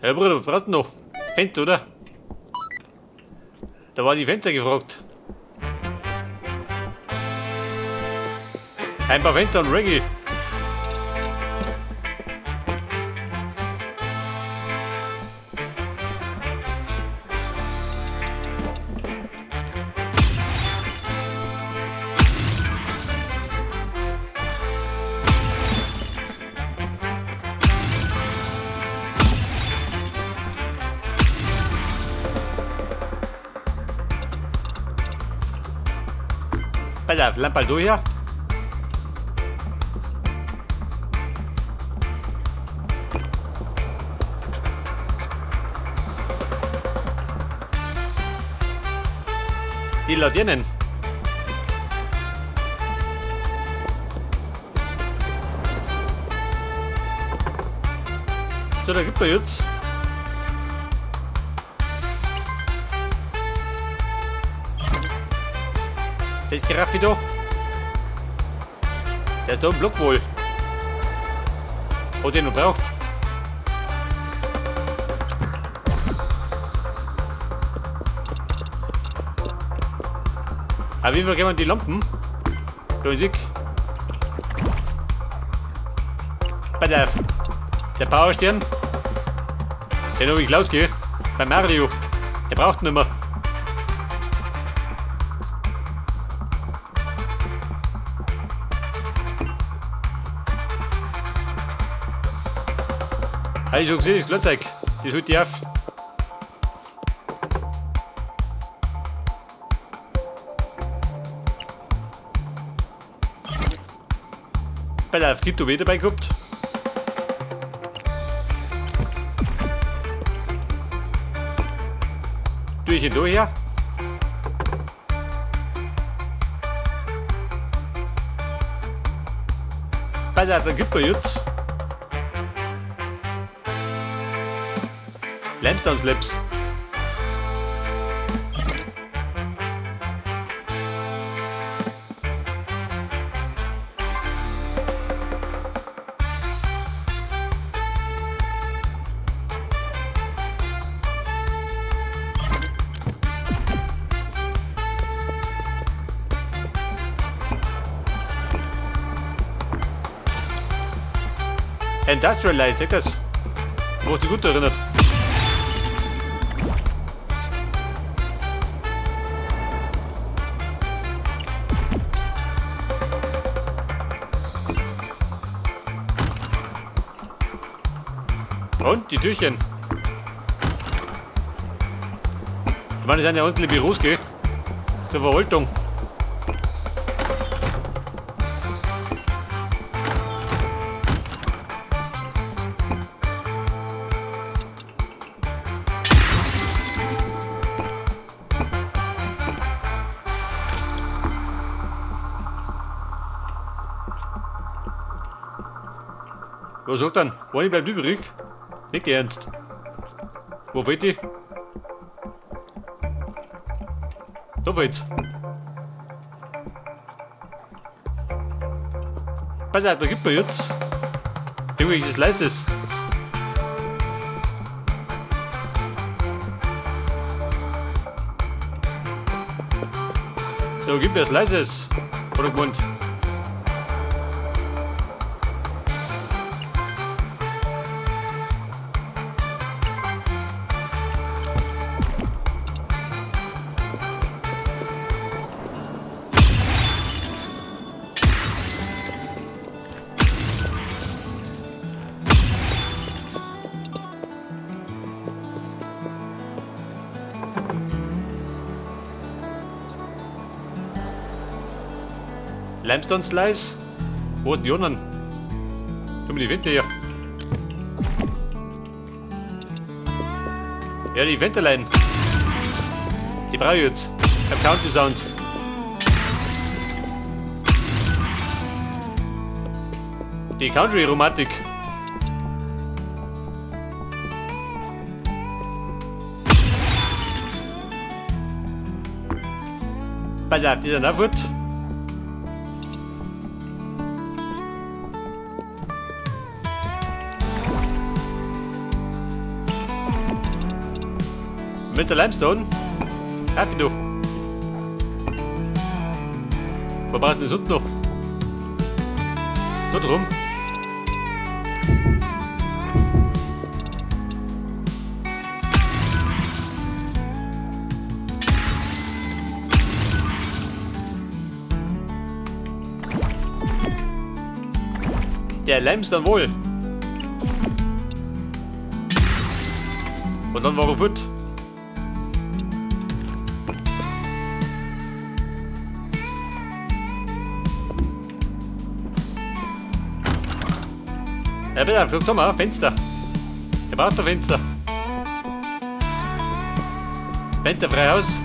Ja, Bruder, was brauchst du noch? Fenster, oder? Da waren die Fenster gefragt. Ein paar Fenster und Reggae. Pass auf, Lampe durch hier. Die Laternen. So, da gibt er jetzt. Das Giraffe da. Der ist da im Block wohl. Hat den noch braucht. Auf jeden Fall gehen wir die Lampen. Da ist ich. Pass auf. Der Powerstern. Den habe ich geklaut, gell? Bei Mario. Der braucht ihn nicht mehr. Habe ich schon gesehen, das Glatzeug. Das holt die auf. Pass auf, gibt du weh dabei gehabt? Tue ich ihn da her? Pass auf, dann gibt er jetzt. Limestone Slips. Industrial Light, seht das? Wo hast du gut erinnert? Und die Türchen. Ich meine, das sind ja unsere Büros, gell? Zur Verwaltung. Was sagt dann? Wann bleibt übrig? Nicht ernst. Wo fehlt die? Da fehlt's. Pass auf, da gibt man jetzt. Junge, ist leises. Da gibt es leises. Oder gemeint. Limestone Slice? Wo sind die anderen? Tun wir die Wände hier. Ja, die Wänderlein. Die brauche ich jetzt. Ich hab Country Sound. Die Country Romantik. Pass auf, dieser Nachwort. Mr. Limestone? Helf du. Wo braucht denn das unten noch? Dort rum. Der Limestone wohl. Und dann war er gut. Ja bitte, guck mal, Fenster. Er braucht ein Fenster. Fenster frei aus.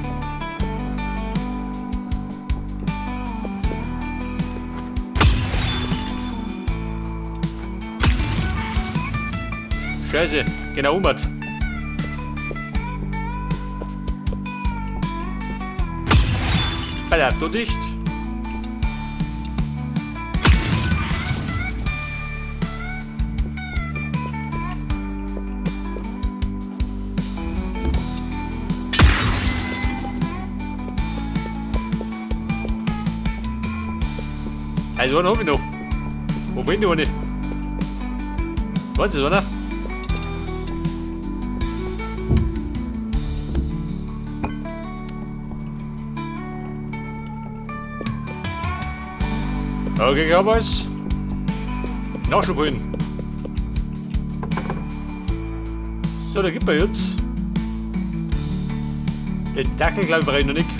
Scheiße, genau umhat. Alter, du dicht. Also einen hab ich noch. Wo bin ich nicht? Was ist einer? Okay, Cowboys. Nachschub holen. So, da gibt man jetzt. Den Dackel, glaube ich, brauche ich noch nicht.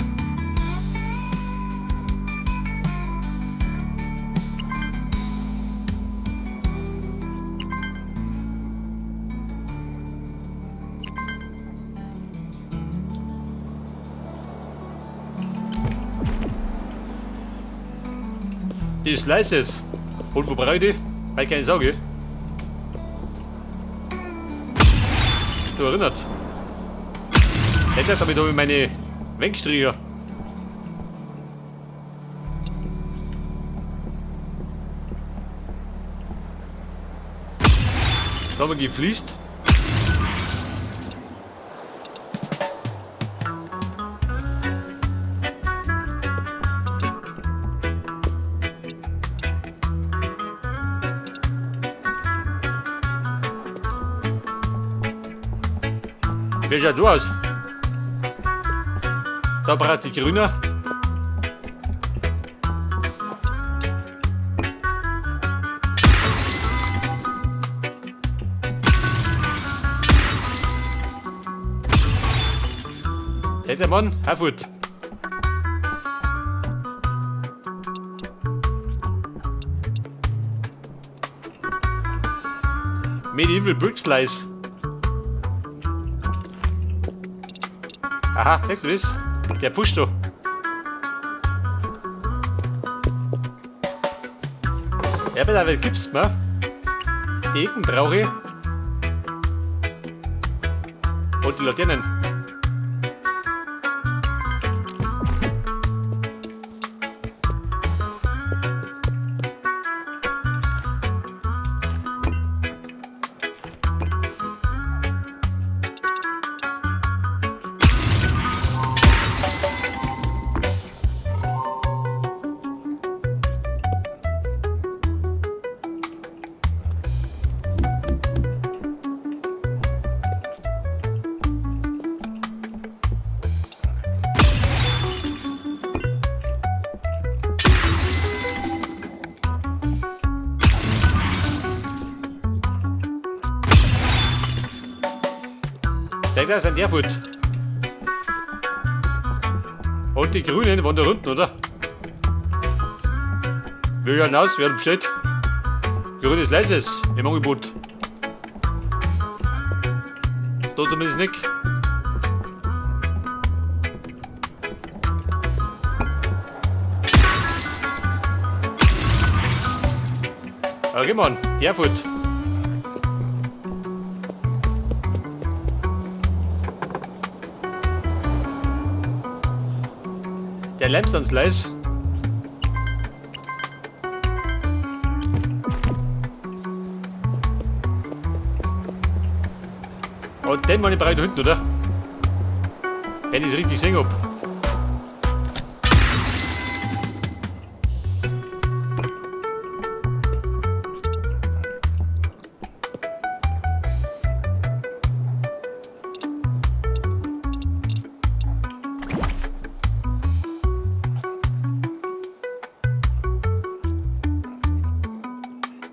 Die ist leises. Und wo brauche ich die? Weil keine Sorge. Du erinnert. Jetzt habe ich da meine Wenkstricher. Da haben wir gefliest. Wie schaut so aus? Da braucht die grüne. Hätte man, Herfurt. Medieval Brick Slice. Aha, denk du das? Der pusht doch. Ja, aber was gibt's mir? Die Ecken brauche ich. Und die Laternen. Der ist ein Erfurt. Und die Grünen waren da unten, oder? Wir hören aus, wir haben bestellt. Grünes Leises im Angebot. Da zumindest nicht. Aber geh mal, die Erfurt. Der Limestone Slice. Und den mal breit hinten, oder? Wenn ich es richtig gesehen hab.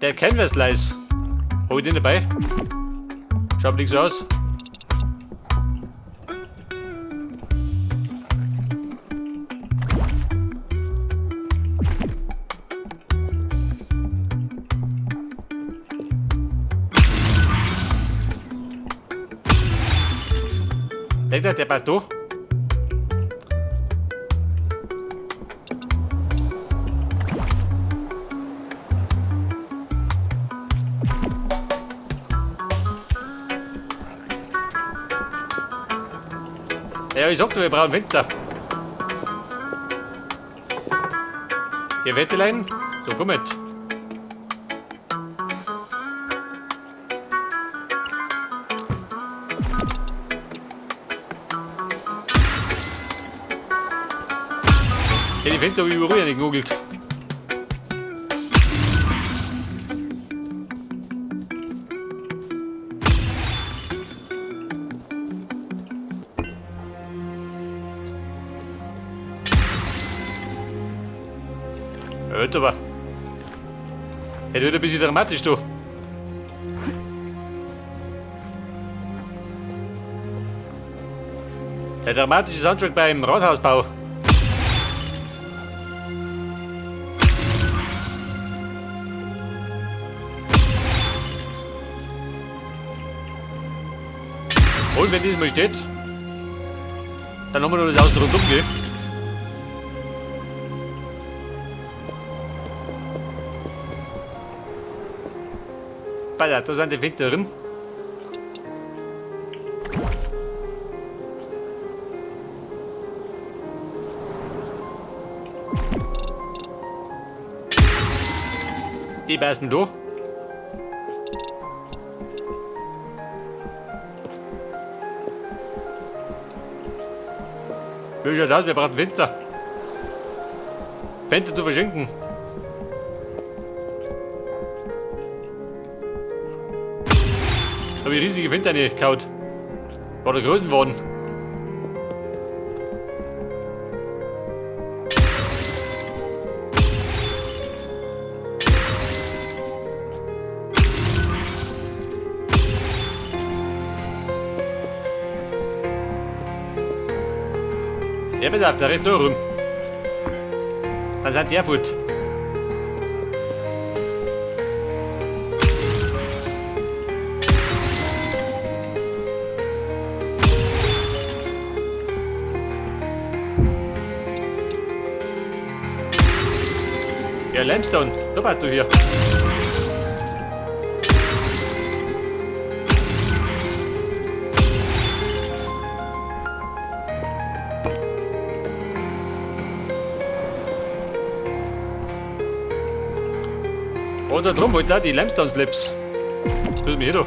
Der Canvas-Leis. Hab ich den dabei? Schaut nicht so aus. Denkt ihr, der passt da? Ja, ich sagte, wir brauchen Fenster. Hier, Wettelein, so komm mit. Ja, die Fenster habe ich überall nicht gegoogelt. Hört aber. Er wird ein bisschen dramatisch, du. Der dramatische Soundtrack beim Rathausbau. Und wenn das mal steht, dann haben wir noch das Außen rundum, gell? Da sind die Fenster drin. Die passen da. Wie schaut aus? Wir brauchen Fenster. Fenster zu verschenken. Habe ich riesige Fenster gekaut. War der Größen worden. Ja, pass auf, der Rest da rum. Dann sind die gut. Ja, Limestone, da bist du hier. Oder drum halt da die Limestone Slips. Das ist mir hier doch.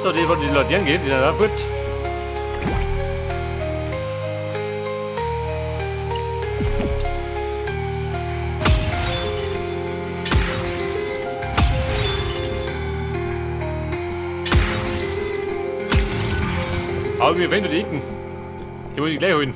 So, die, wo die Leute hingehen, die sind auch gut. Aber wir finden die Ecken. Die muss ich gleich holen.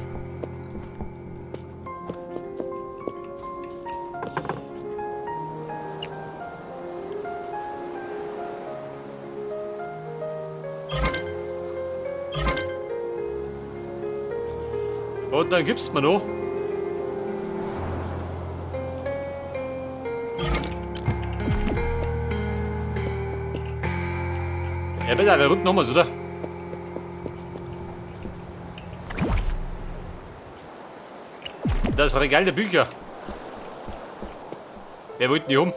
Und dann gibt's mir noch. Ja, bitte, wir runden nochmals, oder? das Regal der Bücher. Wer wollte die um?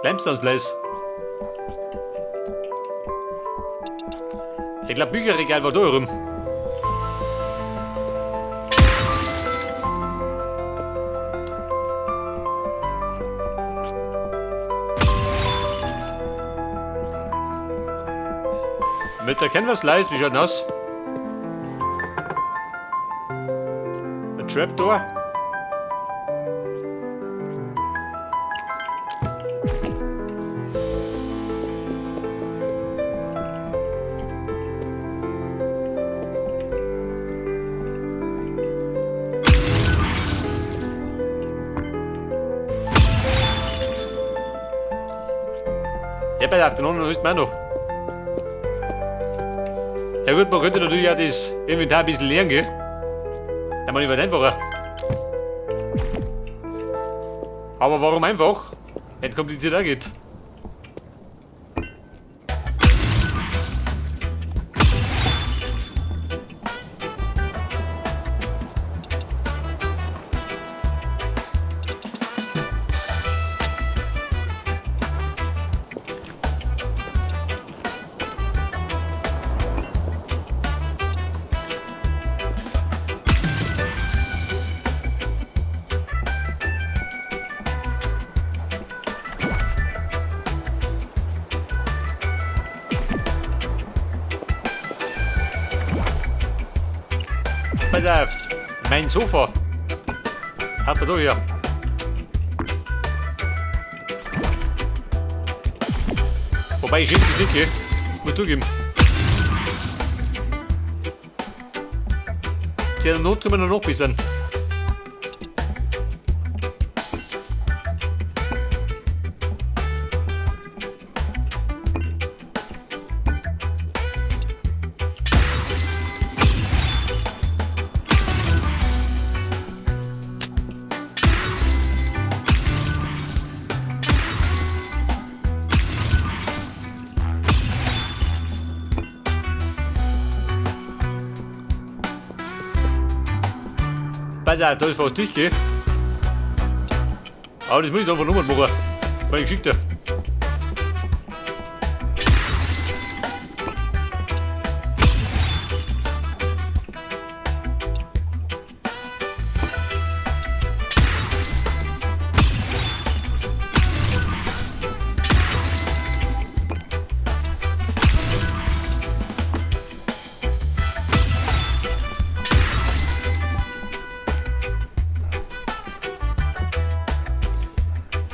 Limestone Place. Ich glaube, Bücherregal war da rum. Mit der Canvas-Leis, wie schaut denn aus? Ein Trapdoor. Ja, bei der Afternoon ist man noch. Ja gut, man könnte natürlich auch das Inventar ein bisschen leeren, gell? Ja, man wird einfacher. Aber warum einfach? Nicht kompliziert auch geht. Pass auf, mein Sofa. Hat man da hier. Wobei ich richtig nicht, gell? Muss zugeben. Der Not können wir noch ein bisschen. Pass auf, da ist fast dicht, gell? Aber das muss ich dann von Nummern machen. Meine Geschichte.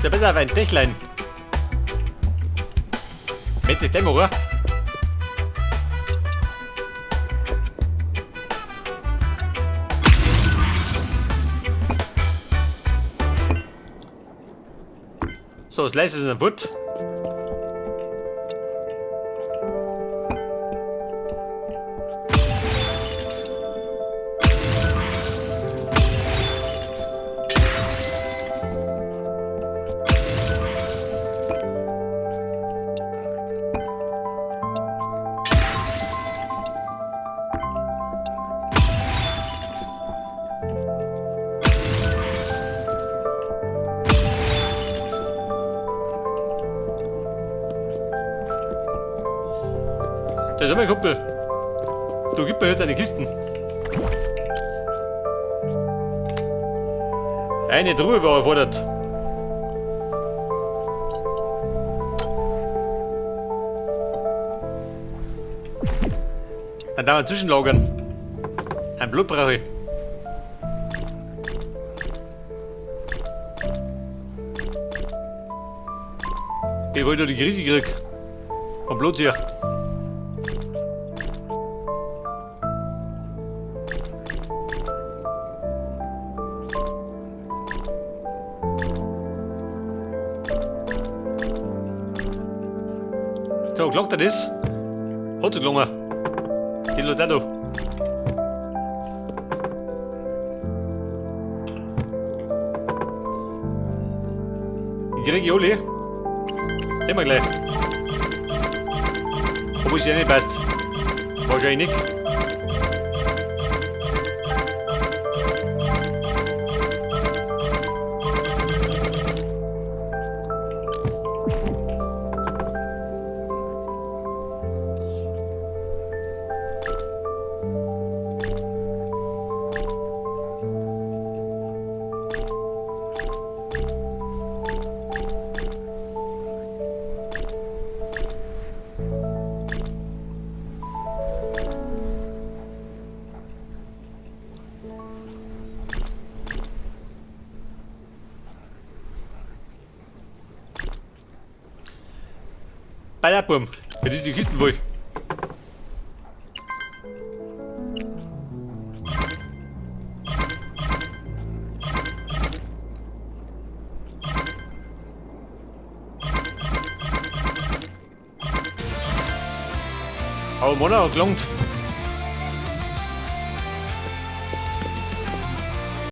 Ja, pass auf, ein Dächlein. Mit dem Dämmerer. So, das Leis ist in der Butt. Das ist mein Kumpel. Du gib mir jetzt eine Kisten. Eine Truhe war erfordert. Dann darf man zwischenlagern. Ein Blut brauche ich. Ich wollte nur die Krise kriegen. Und Blut hier. So, klappt das? Hat es gelungen. Die Lodato. Grig Oli. Det mag glad. Opuścienie best. Bożejnik. Badabum. Det er de kisten, hvor Og munder og glungt.